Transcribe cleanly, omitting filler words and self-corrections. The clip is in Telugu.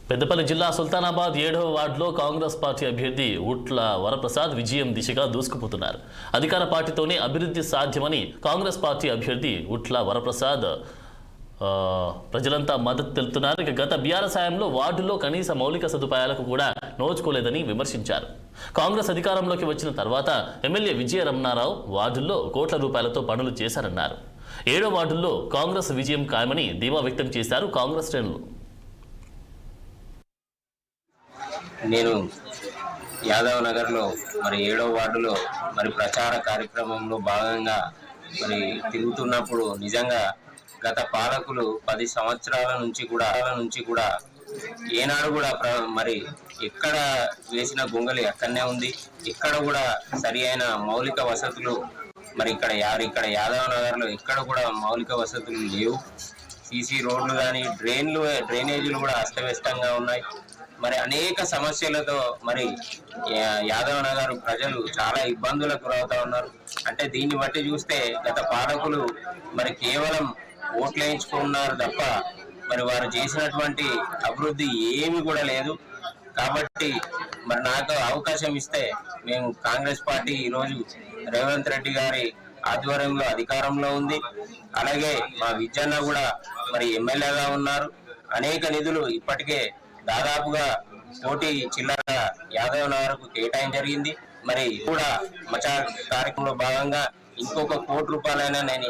పెద్దపల్లి జిల్లా సుల్తానాబాద్ 7వ వార్డులో కాంగ్రెస్ పార్టీ అభ్యర్థి ఉట్ల వరప్రసాద్ విజయం దిశగా దూసుకుపోతున్నారు. అధికార పార్టీతోనే అభివృద్ధి సాధ్యమని కాంగ్రెస్ పార్టీ అభ్యర్థి ఉట్ల వరప్రసాద్ ప్రజలంతా మద్దతు తెలుపుతున్నారు. ఇక గత బీఆర్ఎస్ హయాంలో వార్డుల్లో కనీస మౌలిక సదుపాయాలకు కూడా నోచుకోలేదని విమర్శించారు. కాంగ్రెస్ అధికారంలోకి వచ్చిన తర్వాత ఎమ్మెల్యే విజయ రమణారావు వార్డుల్లో కోట్ల రూపాయలతో పనులు చేశారన్నారు. 7వ వార్డుల్లో కాంగ్రెస్ విజయం ఖాయమని ధీమా వ్యక్తం చేశారు కాంగ్రెస్ శ్రేణులు. నేను యాదవ్ నగర్లో 7వ వార్డులో ప్రచార కార్యక్రమంలో భాగంగా తిరుగుతున్నప్పుడు నిజంగా గత పాలకులు 10 సంవత్సరాల నుంచి కూడా ఏనాడు కూడా ఎక్కడ వేసిన గొంగలి అక్కడనే ఉంది. ఇక్కడ కూడా సరి అయిన మౌలిక వసతులు ఇక్కడ యాదవ్ నగర్లో ఎక్కడ కూడా మౌలిక వసతులు లేవు. సీసీ రోడ్లు కానీ డ్రైనేజీలు కూడా అస్తవ్యస్తంగా ఉన్నాయి. అనేక సమస్యలతో యాదవ్ నగర్ ప్రజలు చాలా ఇబ్బందులకు గురవుతా ఉన్నారు. అంటే దీన్ని బట్టి చూస్తే గత పాలకులు కేవలం ఓట్లు వేయించుకున్నారు తప్ప వారు చేసినటువంటి అభివృద్ధి ఏమి కూడా లేదు. కాబట్టి నాకు అవకాశం ఇస్తే మేము కాంగ్రెస్ పార్టీ ఈరోజు రేవంత్ రెడ్డి గారి ఆధ్వర్యంలో అధికారంలో ఉంది. అలాగే మా విజయన్న కూడా ఎమ్మెల్యేగా ఉన్నారు. అనేక నిధులు ఇప్పటికే దాదాపుగా కోటి చిల్లర యాదవ్ నగర్కు కేటాయించడం జరిగింది. కూడా మచా కార్యక్రమంలో భాగంగా ఇంకొక 1 కోటి రూపాయలైనా నేను